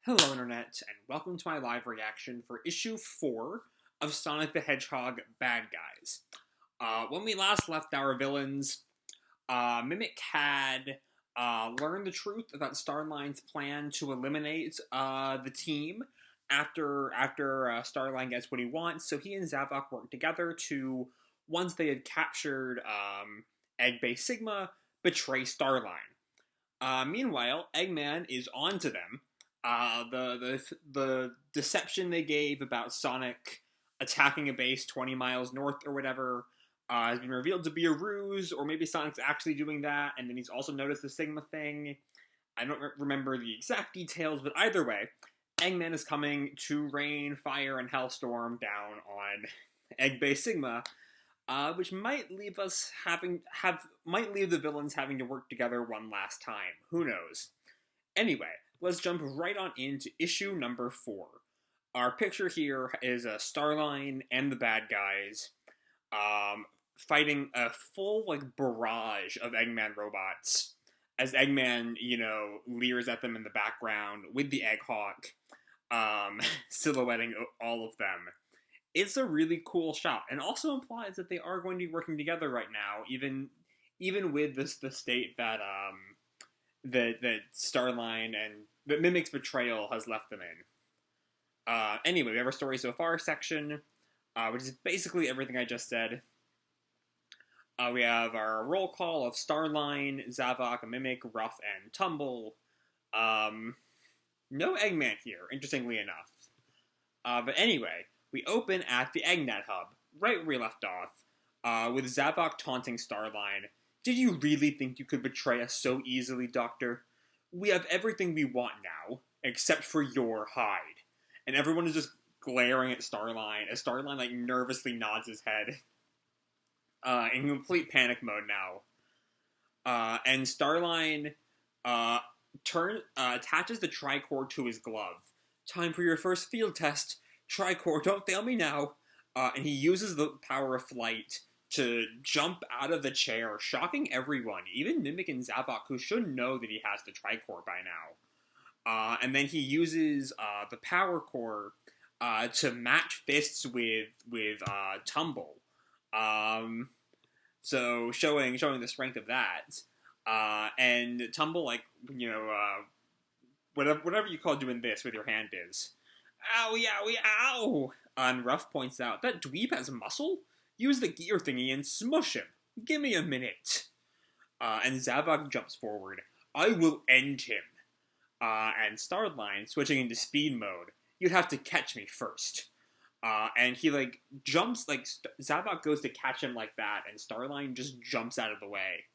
Hello Internet, and welcome to my live reaction for issue 4 of Sonic the Hedgehog Bad Guys. When we last left our villains, Mimic had learned the truth about Starline's plan to eliminate the team after Starline gets what he wants, so he and Zavok work together to, once they had captured Egg Base Sigma, betray Starline. Meanwhile, Eggman is on to them. The deception they gave about Sonic attacking a base 20 miles north or whatever has been revealed to be a ruse, or maybe Sonic's actually doing that, and then he's also noticed the Sigma thing. I don't remember the exact details, but either way, Eggman is coming to rain fire and hellstorm down on Egg Base Sigma, which might leave the villains having to work together one last time. Who knows? Anyway, let's jump right on into issue number 4. Our picture here is Starline and the bad guys fighting a full barrage of Eggman robots as Eggman, leers at them in the background with the Egg Hawk silhouetting all of them. It's a really cool shot, and also implies that they are going to be working together right now, even with the state that that Starline and that Mimic's betrayal has left them in. Anyway, we have our story so far section, which is basically everything I just said. We have our roll call of Starline, Zavok, Mimic, Ruff, and Tumble. No Eggman here, interestingly enough. But anyway, we open at the Eggnet Hub, right where we left off, with Zavok taunting Starline. Did you really think you could betray us so easily, Doctor? We have everything we want now, except for your hide. And everyone is just glaring at Starline, as Starline, nervously nods his head. In complete panic mode now. And Starline, attaches the tricord to his glove. Time for your first field test. Tricord, don't fail me now. And he uses the power of flight to jump out of the chair, shocking everyone, even Mimic and Zavok, who should know that he has the tricord by now. And then he uses the power core to match fists with Tumble. So showing the strength of that. And Tumble, whatever you call doing this with your hand is. Owie, owie, ow! And Ruff points out, that dweeb has muscle? Use the gear thingy and smush him. Give me a minute. And Zavok jumps forward. I will end him. And Starline, switching into speed mode. You'd have to catch me first. And he, jumps, Zavok goes to catch him like that, and Starline just jumps out of the way.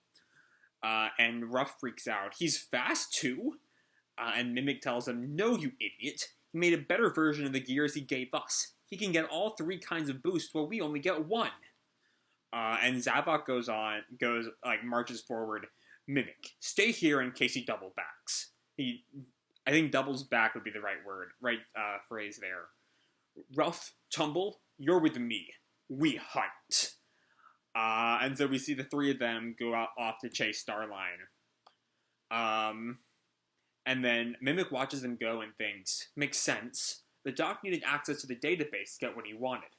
And Ruff freaks out. He's fast, too? And Mimic tells him, no, you idiot. He made a better version of the gears he gave us. He can get all 3 kinds of boost while we only get 1. And Zavok marches forward. Mimic, stay here in case he double backs. I think doubles back would be the right phrase there. Ruff, Tumble, you're with me. We hunt. And so we see the 3 of them go off to chase Starline. And then Mimic watches them go and thinks, makes sense. The Doc needed access to the database to get what he wanted.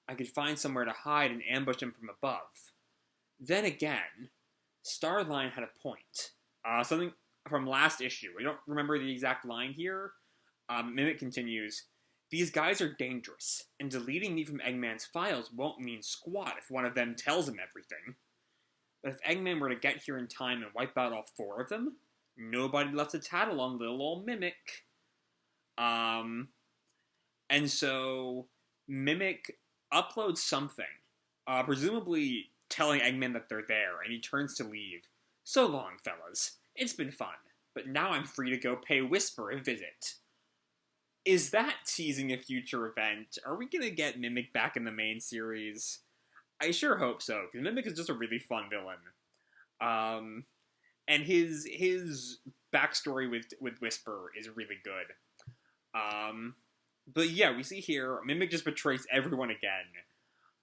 I could find somewhere to hide and ambush him from above. Then again, Starline had a point. Something from last issue. I don't remember the exact line here. Mimic continues, these guys are dangerous, and deleting me from Eggman's files won't mean squat if one of them tells him everything. But if Eggman were to get here in time and wipe out all 4 of them, nobody left to tattle on little old Mimic. And so Mimic uploads something, presumably telling Eggman that they're there, and he turns to leave. So long, fellas. It's been fun, but now I'm free to go pay Whisper a visit. Is that teasing a future event? Are we gonna get Mimic back in the main series? I sure hope so, because Mimic is just a really fun villain. And his backstory with Whisper is really good. But yeah, we see here, Mimic just betrays everyone again.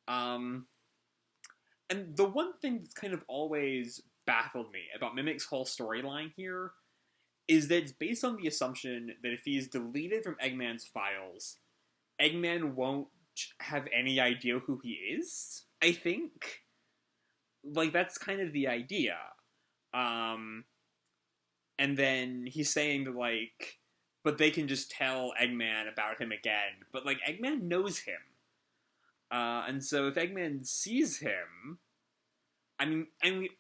And the one thing that's kind of always baffled me about Mimic's whole storyline here is that it's based on the assumption that if he is deleted from Eggman's files, Eggman won't have any idea who he is, I think. Like, that's kind of the idea. Um, and then he's saying that, like, but they can just tell Eggman about him again. But, like, Eggman knows him. And so if Eggman sees him, I'm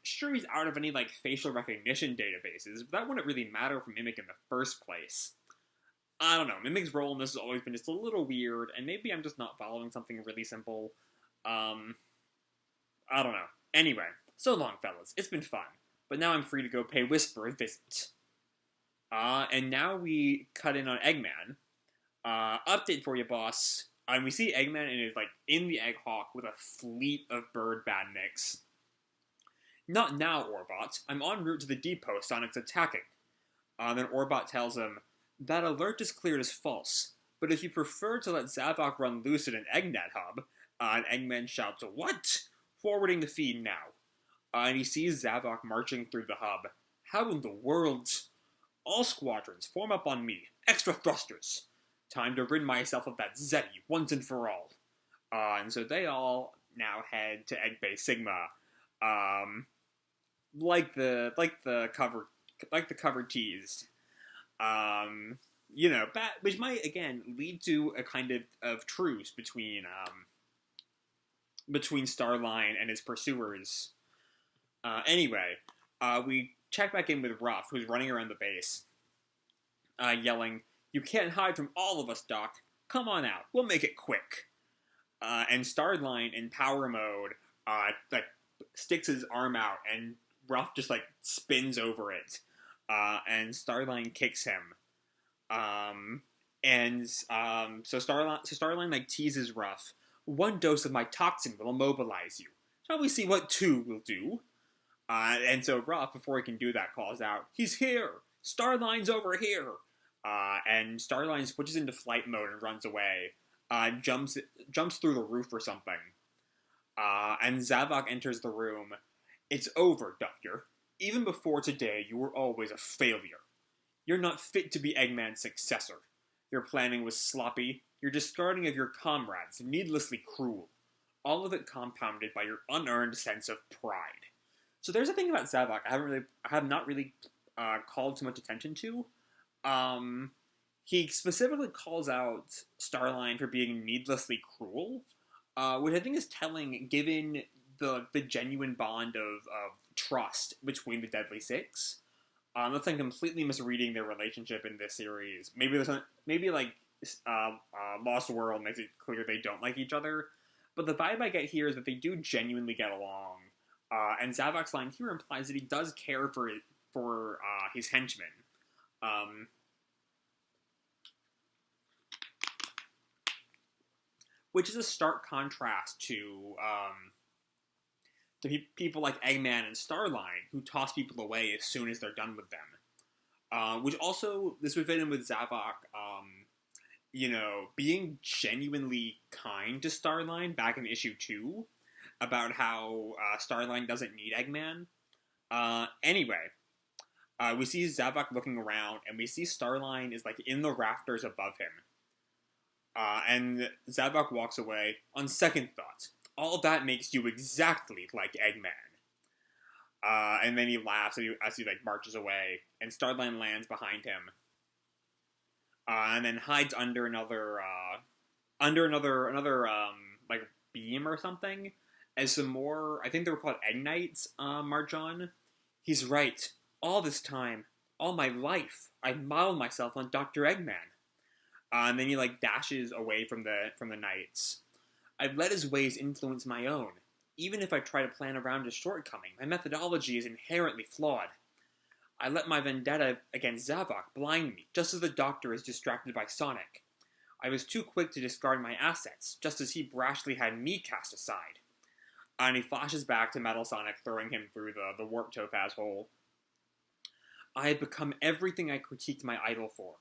sure he's out of any, like, facial recognition databases, but that wouldn't really matter for Mimic in the first place. I don't know. Mimic's role in this has always been just a little weird, and maybe I'm just not following something really simple. I don't know. Anyway, so long, fellas. It's been fun. But now I'm free to go pay Whisper a visit. And now we cut in on Eggman. Update for you, boss. And we see Eggman and is, like, in the Egg Hawk with a fleet of bird badniks. Not now, Orbot. I'm en route to the depot Sonic's attacking. Then Orbot tells him, that alert is cleared as false, but if you prefer to let Zavok run loose at an Eggnet hub, and Eggman shouts, what? Forwarding the feed now. And he sees Zavok marching through the hub. How in the world? All squadrons, form up on me. Extra thrusters. Time to rid myself of that Zeti once and for all. And so they all now head to Egg Base Sigma. Like the cover teased. Which might again lead to a kind of truce between Starline and his pursuers. Anyway, we check back in with Ruff, who's running around the base, yelling, "You can't hide from all of us, Doc. Come on out. We'll make it quick." And Starline in power mode, like sticks his arm out, and Ruff just like spins over it, and Starline kicks him. So Starline like teases Ruff. One dose of my toxin will immobilize you. Shall we see what two will do? And so Ruff, before he can do that, calls out, "He's here! Starline's over here!" And Starline switches into flight mode and runs away. Jumps through the roof or something. And Zavok enters the room. "It's over, Doctor. Even before today, you were always a failure. You're not fit to be Eggman's successor. Your planning was sloppy. Your discarding of your comrades needlessly cruel. All of it compounded by your unearned sense of pride." So there's a thing about Zavok I have not really called too much attention to. He specifically calls out Starline for being needlessly cruel, which I think is telling given the genuine bond of trust between the Deadly Six. That's like completely misreading their relationship in this series. Maybe Lost World makes it clear they don't like each other, but the vibe I get here is that they do genuinely get along. And Zavok's line here implies that he does care for his henchmen. Which is a stark contrast to people like Eggman and Starline, who toss people away as soon as they're done with them. Which also, this would fit in with Zavok, being genuinely kind to Starline back in issue 2, about how Starline doesn't need Eggman. Anyway, we see Zavok looking around, and we see Starline is like in the rafters above him. And Zavok walks away. On second thought, all that makes you exactly like Eggman. And then he laughs as he like marches away, and Starline lands behind him, and then hides under another like beam or something, as some more, I think they were called Egg march on. He's right. All this time, all my life, I modeled myself on Doctor Eggman. And then he like dashes away from the Knights. I've let his ways influence my own. Even if I try to plan around his shortcoming, my methodology is inherently flawed. I let my vendetta against Zavok blind me, just as the Doctor is distracted by Sonic. I was too quick to discard my assets, just as he brashly had me cast aside. And he flashes back to Metal Sonic, throwing him through the warp topaz hole. I had become everything I critiqued my idol for,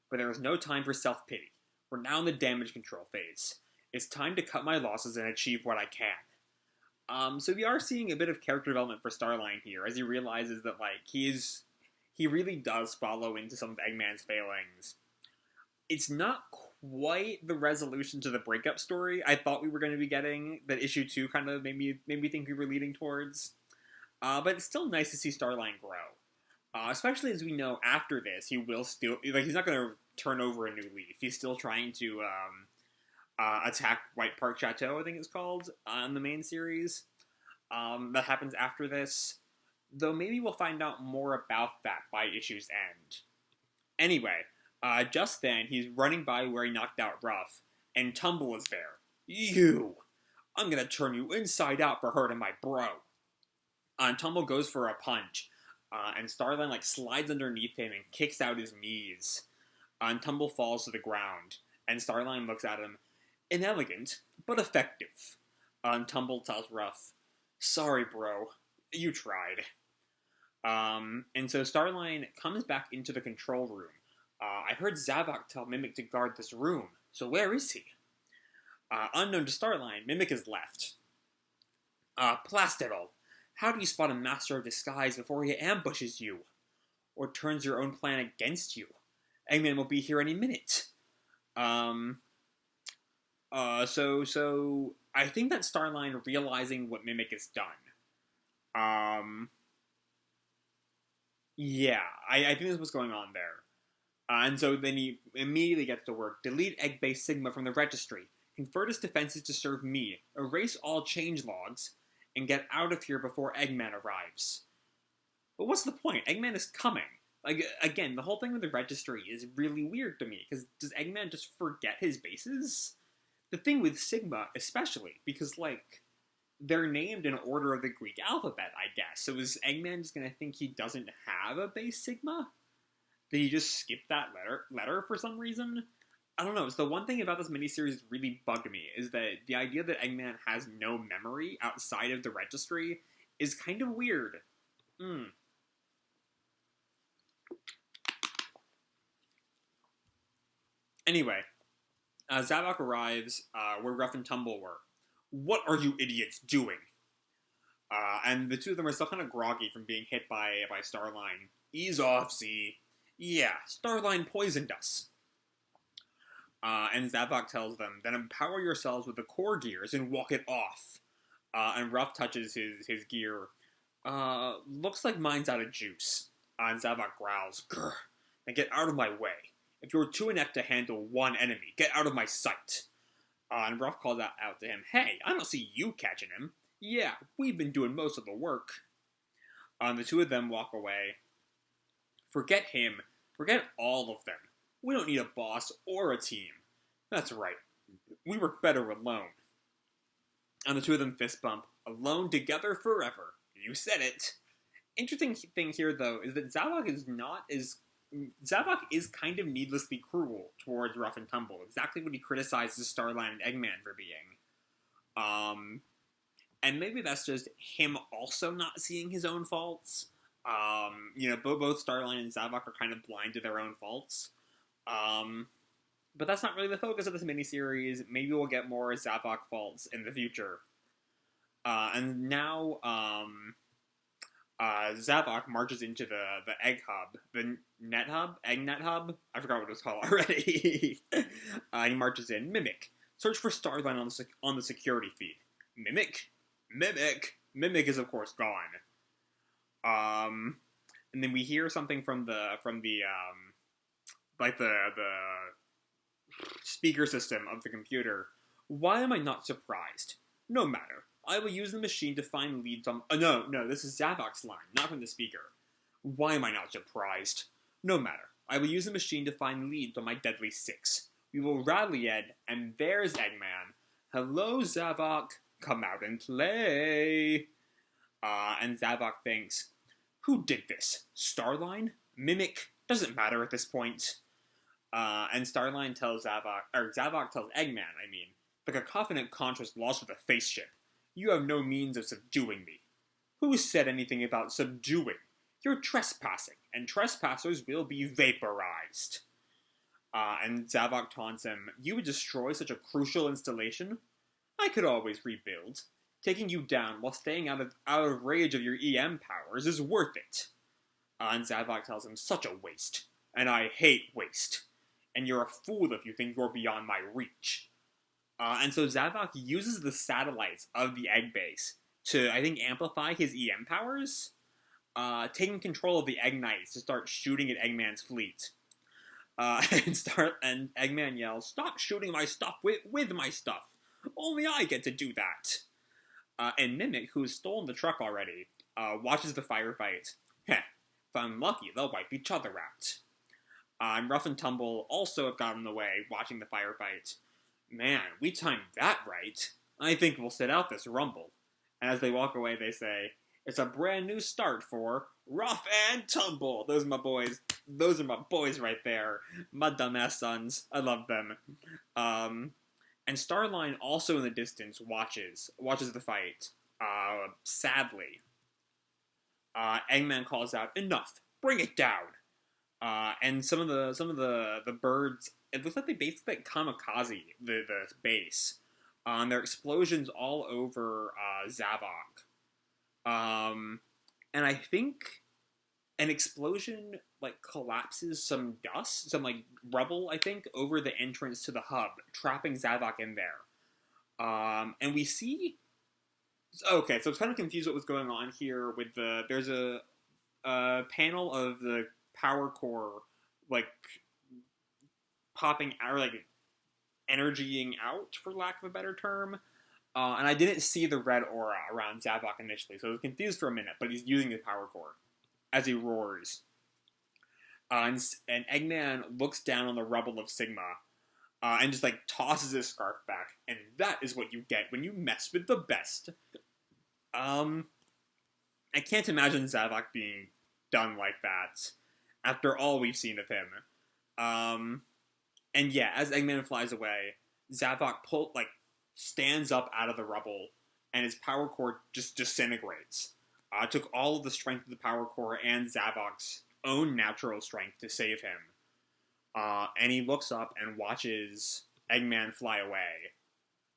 but there is no time for self-pity. We're now in the damage control phase. It's time to cut my losses and achieve what I can. So we are seeing a bit of character development for Starline here, as he realizes that like he he really does follow into some of Eggman's failings. It's not quite the resolution to the breakup story I thought we were going to be getting, that issue 2 kind of made me think we were leading towards. But it's still nice to see Starline grow. Especially as we know after this, he will still, like, he's not going to turn over a new leaf. He's still trying to attack White Park Chateau, I think it's called, in the main series. That happens after this. Though maybe we'll find out more about that by issue's end. Anyway, just then, he's running by where he knocked out Ruff, and Tumble is there. You! I'm gonna turn you inside out for hurting my bro. And Tumble goes for a punch, and Starline, like, slides underneath him and kicks out his knees. And Tumble falls to the ground, and Starline looks at him. Inelegant, but effective. And Tumble tells Ruff, sorry, bro. You tried. And so Starline comes back into the control room. I heard Zavok tell Mimic to guard this room, so where is he? Unknown to Starline, Mimic is left. Plastidal, how do you spot a master of disguise before he ambushes you? Or turns your own plan against you? Eggman will be here any minute. So I think that Starline realizing what Mimic has done. Yeah, I think this is what's going on there. And so then he immediately gets to work. Delete Egg-based Sigma from the registry. Convert its defenses to serve me. Erase all change logs. And get out of here before Eggman arrives. But what's the point? Eggman is coming. Like, again, the whole thing with the registry is really weird to me. Because does Eggman just forget his bases? The thing with Sigma, especially, because, like, they're named in order of the Greek alphabet, I guess. So is Eggman just gonna think he doesn't have a base Sigma? Did he just skip that letter for some reason? I don't know. It's the one thing about this miniseries that really bugged me, is that the idea that Eggman has no memory outside of the registry is kind of weird. Anyway, Zavok arrives where Ruff and Tumble were. What are you idiots doing? And the two of them are still kind of groggy from being hit by Starline. Ease off, Z. Yeah, Starline poisoned us. And Zavok tells them, then empower yourselves with the core gears and walk it off. And Ruff touches his gear. Looks like mine's out of juice. And Zavok growls, grr, then get out of my way. If you're too inept to handle one enemy, get out of my sight. And Ruff calls out to him, hey, I don't see you catching him. Yeah, we've been doing most of the work. The two of them walk away. Forget him. Forget all of them. We don't need a boss or a team. That's right. We work better alone. And the two of them fist bump. Alone together forever. You said it. Interesting thing here, though, is that Zavok is kind of needlessly cruel towards Ruff and Tumble. Exactly what he criticizes Starline and Eggman for being. And maybe that's just him also not seeing his own faults. Both Starline and Zavok are kind of blind to their own faults. But that's not really the focus of this miniseries. Maybe we'll get more Zavok faults in the future. And now, Zavok marches into the egg hub, the net hub, egg net hub. I forgot what it was called already. He marches in. Mimic. Search for Starline on the security feed. Mimic is of course gone. And then we hear something from the speaker system of the computer. Why am I not surprised? No matter. I will use the machine to find leads on... no, this is Zavok's line, not from the speaker. Why am I not surprised? No matter. I will use the machine to find leads on my deadly six. We will rally Ed, and there's Eggman. Hello, Zavok. Come out and play. And Zavok thinks, who did this? Starline? Mimic? Doesn't matter at this point. And Zavok tells Eggman, the cacophonic conscious lost with a face ship. You have no means of subduing me. Who said anything about subduing? You're trespassing, and trespassers will be vaporized. And Zavok taunts him, you would destroy such a crucial installation? I could always rebuild. Taking you down while staying out of range of your EM powers is worth it. And Zavok tells him, such a waste. And I hate waste. And you're a fool if you think you're beyond my reach. And so Zavok uses the satellites of the egg base to, I think, amplify his EM powers, taking control of the Egg Knights to start shooting at Eggman's fleet. And Eggman yells, stop shooting my stuff with my stuff. Only I get to do that. And Mimic, who's stolen the truck already, watches the firefight. Heh, if I'm lucky, they'll wipe each other out. And Rough and Tumble also have gotten in the way, watching the firefight. Man, we timed that right. I think we'll sit out this rumble. And as they walk away, they say, it's a brand new start for Rough and Tumble. Those are my boys. Those are my boys right there. My dumbass sons. I love them. And Starline, also in the distance, watches the fight. Sadly. Eggman calls out, enough! Bring it down! And some of the birds, it looks like they basically kamikaze the base. There are explosions all over Zavok. And I think an explosion collapses some dust, some rubble, I think, over the entrance to the hub, trapping Zavok in there. And we see. Okay, so it's kind of confused what was going on here with there's a panel of the power core popping out, or energying out, for lack of a better term. And I didn't see the red aura around Zavok initially, so I was confused for a minute, but he's using the power core as he roars. And Eggman looks down on the rubble of Sigma, and just tosses his scarf back, and that is what you get when you mess with the best. I can't imagine Zavok being done like that after all we've seen of him. And yeah, as Eggman flies away, Zavok stands up out of the rubble, and his power core just disintegrates. It took all of the strength of the power core and Zavok's own natural strength to save him. And he looks up and watches Eggman fly away.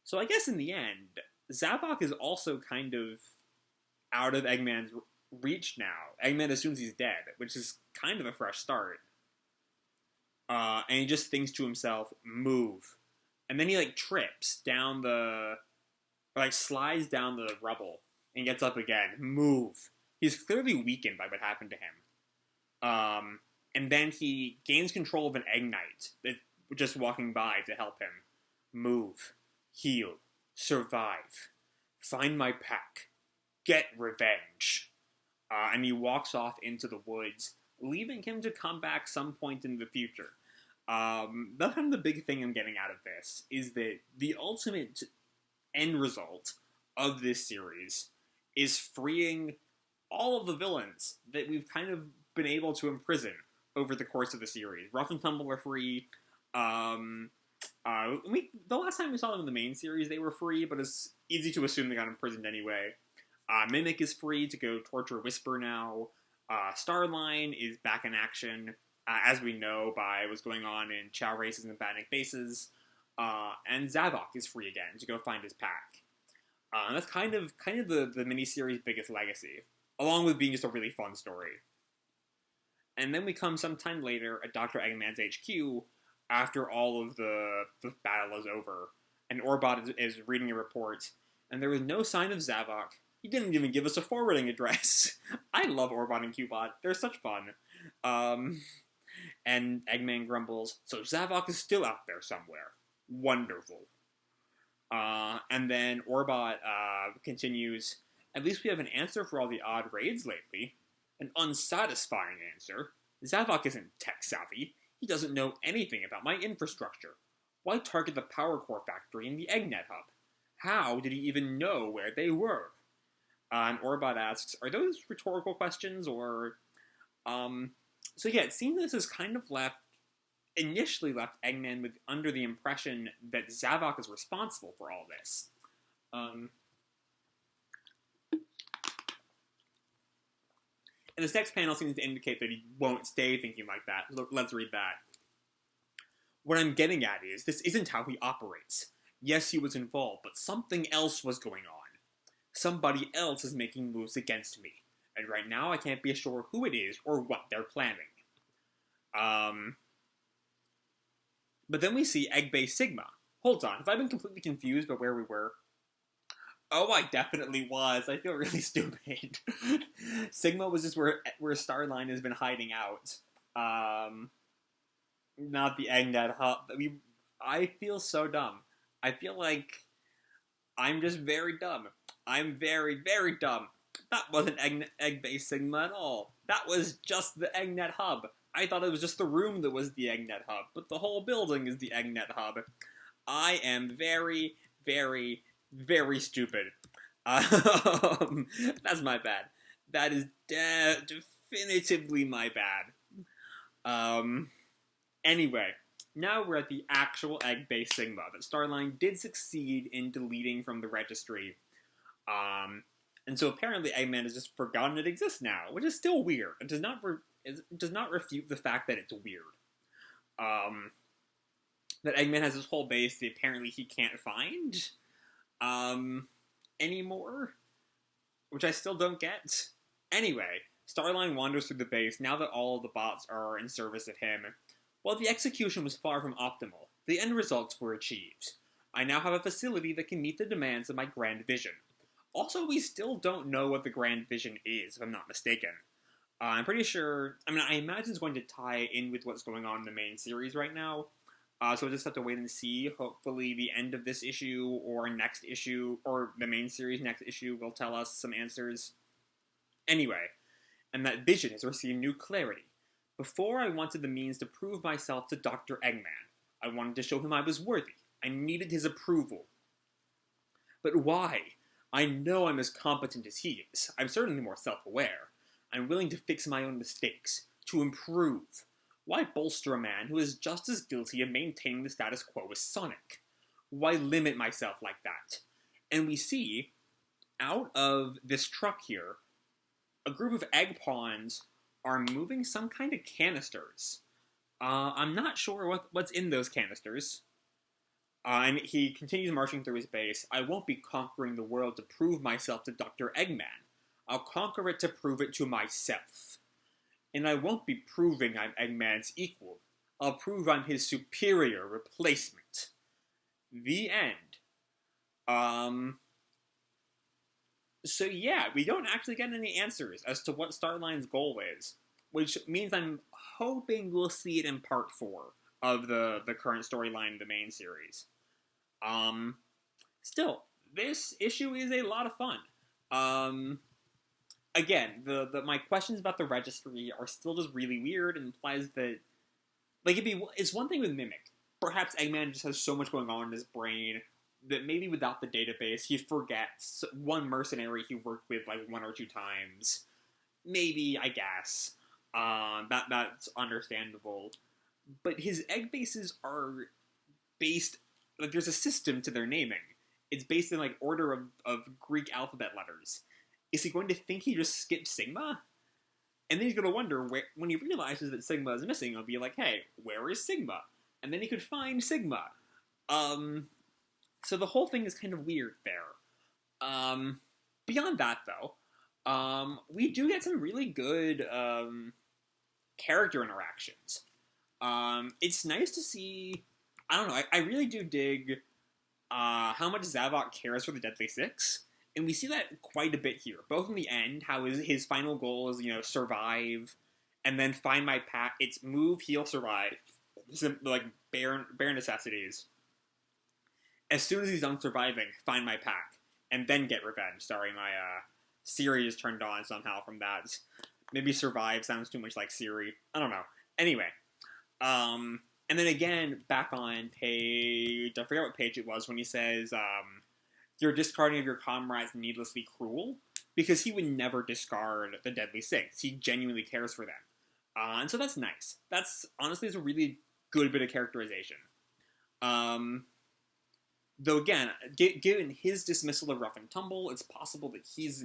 So I guess in the end, Zavok is also kind of out of Eggman's reach now. Eggman assumes he's dead, which is kind of a fresh start. And he just thinks to himself, move. And then he trips down slides down the rubble and gets up again. Move. He's clearly weakened by what happened to him. And then he gains control of an Egg Knight that's just walking by to help him. Move. Heal. Survive. Find my pack. Get revenge. And he walks off into the woods, leaving him to come back some point in the future. That's kind of the big thing I'm getting out of this, is that the ultimate end result of this series is freeing all of the villains that we've kind of been able to imprison over the course of the series. Rough and Tumble are free. The last time we saw them in the main series, they were free, but it's easy to assume they got imprisoned anyway. Mimic is free to go torture Whisper now. Starline is back in action, as we know by what's going on in Chow Races and Batnik Bases. And Zavok is free again to go find his pack. And that's kind of the miniseries' biggest legacy, along with being just a really fun story. And then we come sometime later at Doctor Eggman's HQ after all of the battle is over, and Orbot is reading a report, and there was no sign of Zavok. He didn't even give us a forwarding address. I love Orbot and Qbot. They're such fun. And Eggman grumbles, so Zavok is still out there somewhere. Wonderful. And then Orbot continues, at least we have an answer for all the odd raids lately. An unsatisfying answer. Zavok isn't tech-savvy. He doesn't know anything about my infrastructure. Why target the power core factory in the Eggnet hub? How did he even know where they were? And Orbot asks, are those rhetorical questions, or... So yeah, it seems this has kind of initially left Eggman under the impression that Zavok is responsible for all this. And this next panel seems to indicate that he won't stay thinking like that. Let's read that. What I'm getting at is, this isn't how he operates. Yes, he was involved, but something else was going on. Somebody else is making moves against me. And right now, I can't be sure who it is or what they're planning. But then we see Egg Base Sigma. Hold on, have I been completely confused about where we were? Oh, I definitely was. I feel really stupid. Sigma was just where Starline has been hiding out. Not the EggNet hub. I feel so dumb. I feel like I'm just very dumb. I'm very, very dumb. That wasn't Egg-based Sigma at all. That was just the EggNet hub. I thought it was just the room that was the EggNet hub, but the whole building is the EggNet hub. I am very, very, very stupid. That's my bad. That is definitively my bad. Anyway, now we're at the actual Egg-based Sigma that Starline did succeed in deleting from the registry. And so apparently Eggman has just forgotten it exists now, which is still weird. It does not refute the fact that it's weird. That Eggman has this whole base that apparently he can't find anymore, which I still don't get. Anyway, Starline wanders through the base now that all of the bots are in service of him. While the execution was far from optimal, the end results were achieved. I now have a facility that can meet the demands of my grand vision. Also, we still don't know what the grand vision is, if I'm not mistaken. I'm pretty sure, I imagine it's going to tie in with what's going on in the main series right now. So we'll just have to wait and see. Hopefully the end of this issue, or next issue, or the main series next issue will tell us some answers. Anyway, and that vision has received new clarity. Before, I wanted the means to prove myself to Doctor Eggman. I wanted to show him I was worthy. I needed his approval. But why? I know I'm as competent as he is. I'm certainly more self-aware. I'm willing to fix my own mistakes, to improve. Why bolster a man who is just as guilty of maintaining the status quo as Sonic? Why limit myself like that? And we see, out of this truck here, a group of egg pawns are moving some kind of canisters. I'm not sure what's in those canisters. And he continues marching through his base. I won't be conquering the world to prove myself to Dr. Eggman. I'll conquer it to prove it to myself. And I won't be proving I'm Eggman's equal. I'll prove I'm his superior replacement. The end. So yeah, we don't actually get any answers as to what Starline's goal is, which means I'm hoping we'll see it in part 4 of the current storyline of the main series. Still, this issue is a lot of fun. Again, my questions about the registry are still just really weird, and implies that, like, it's one thing with Mimic. Perhaps Eggman just has so much going on in his brain that maybe without the database, he forgets one mercenary he worked with, like, 1 or 2 times. Maybe, I guess. That's understandable. But his egg bases are based, like, there's a system to their naming. It's based in, like, order of Greek alphabet letters. Is he going to think he just skipped Sigma? And then he's going to wonder, when he realizes that Sigma is missing, he'll be like, hey, where is Sigma? And then he could find Sigma. So the whole thing is kind of weird there. Beyond that, though, we do get some really good character interactions. It's nice to see, I don't know, I really do dig how much Zavok cares for the Deadly Six. And we see that quite a bit here. Both in the end, how his final goal is, survive, and then find my pack. It's move, heal, survive. Like, bare necessities. As soon as he's done surviving, find my pack, and then get revenge. Sorry, my Siri is turned on somehow from that. Maybe survive sounds too much like Siri. I don't know. Anyway. And then again, back on page, I forget what page it was, when he says, your discarding of your comrades needlessly cruel, because he would never discard the Deadly Six. He genuinely cares for them. And so that's nice. That's, honestly, is a really good bit of characterization. Though again, given his dismissal of Rough and Tumble, it's possible that he is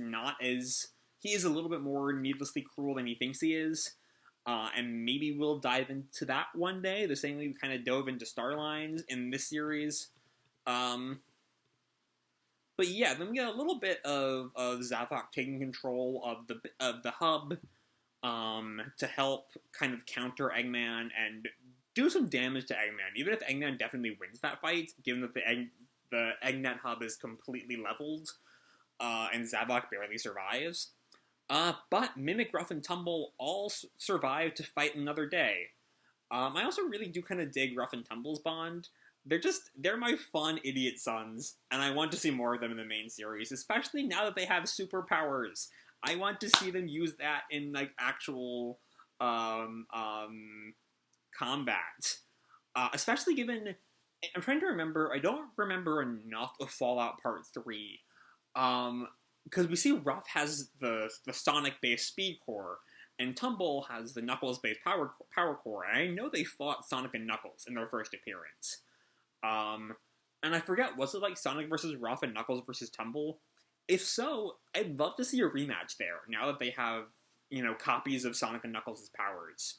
a little bit more needlessly cruel than he thinks he is. And maybe we'll dive into that one day, the same way we kind of dove into Starlines in this series. But yeah, then we get a little bit of Zavok taking control of the hub, to help kind of counter Eggman and do some damage to Eggman. Even if Eggman definitely wins that fight, given that the Eggnet hub is completely leveled, and Zavok barely survives. But Mimic, Ruff, and Tumble all survive to fight another day. I also really do kind of dig Ruff and Tumble's bond. They're my fun idiot sons, and I want to see more of them in the main series, especially now that they have superpowers. I want to see them use that in, like, actual, combat. Especially given, I'm trying to remember, I don't remember enough of Fallout Part 3. Because we see Ruff has the Sonic-based Speed Core, and Tumble has the Knuckles-based Power Core, and I know they fought Sonic and Knuckles in their first appearance. And I forget, was it like Sonic versus Ruff and Knuckles versus Tumble? If so, I'd love to see a rematch there, now that they have, copies of Sonic and Knuckles' powers.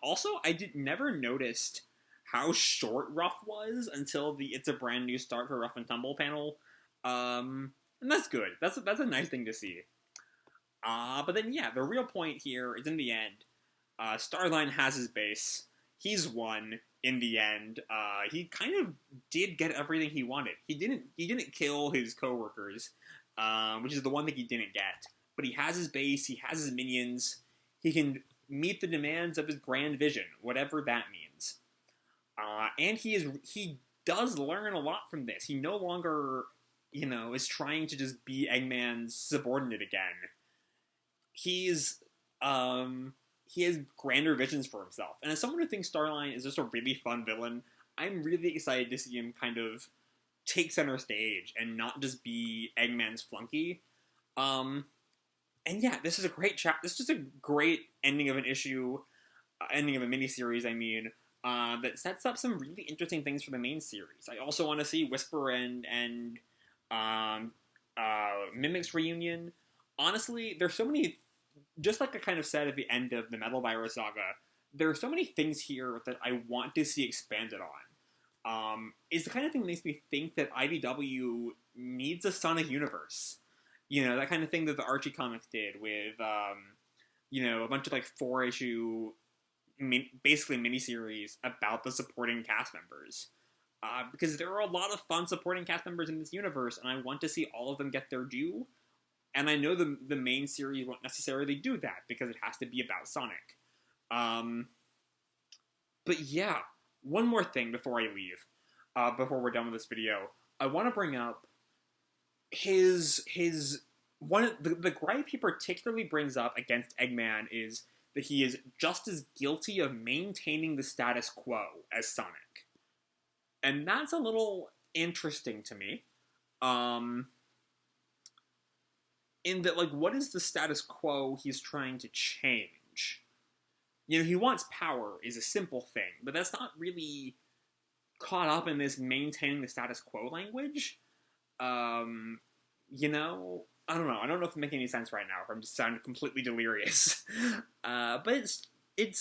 Also, never noticed how short Ruff was until the It's a Brand New Start for Ruff and Tumble panel. And that's good. That's a nice thing to see. But then, yeah, the real point here is in the end, Starline has his base. He's won in the end. He kind of did get everything he wanted. He didn't kill his coworkers, which is the one thing he didn't get. But he has his base. He has his minions. He can meet the demands of his grand vision, whatever that means. And he does learn a lot from this. He no longer, is trying to just be Eggman's subordinate again. He has grander visions for himself. And as someone who thinks Starline is just a really fun villain, I'm really excited to see him kind of take center stage and not just be Eggman's flunky. And yeah, this is a great this is just a great ending of an issue, ending of a miniseries, that sets up some really interesting things for the main series. I also want to see Whisper and Mimic's reunion. Honestly, there's so many, just like I kind of said at the end of the Metal Virus saga, there are so many things here that I want to see expanded on. It's the kind of thing that makes me think that IDW needs a Sonic universe. That kind of thing that the Archie comics did with, a bunch of, like, 4-issue, basically miniseries about the supporting cast members. Because there are a lot of fun supporting cast members in this universe, and I want to see all of them get their due. And I know the main series won't necessarily do that, because it has to be about Sonic. But yeah, one more thing before I leave, before we're done with this video. I want to bring up the gripe he particularly brings up against Eggman is that he is just as guilty of maintaining the status quo as Sonic. And that's a little interesting to me. In that, like, what is the status quo he's trying to change? He wants power is a simple thing, but that's not really caught up in this maintaining the status quo language. I don't know. I don't know if I'm making any sense right now, or I'm just sounding completely delirious. But it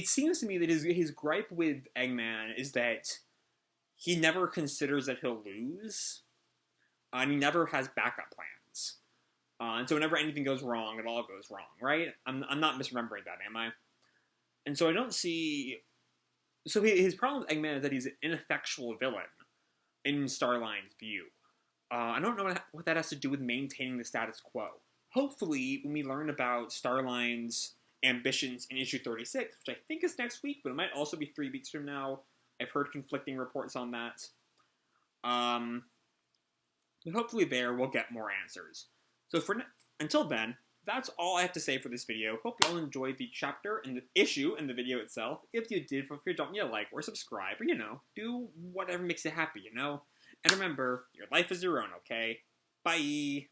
seems to me that his gripe with Eggman is that he never considers that he'll lose, and he never has backup plans. And so whenever anything goes wrong, it all goes wrong, right? I'm not misremembering that, am I? And so I don't see... So his problem with Eggman is that he's an ineffectual villain in Starline's view. I don't know what that has to do with maintaining the status quo. Hopefully, when we learn about Starline's ambitions in issue 36, which I think is next week, but it might also be 3 weeks from now. I've heard conflicting reports on that. But hopefully there we'll get more answers. So until then, that's all I have to say for this video. Hope you all enjoyed the chapter and the issue and the video itself. If you did, feel free to drop me a like or subscribe, or, do whatever makes you happy, And remember, your life is your own, okay? Bye!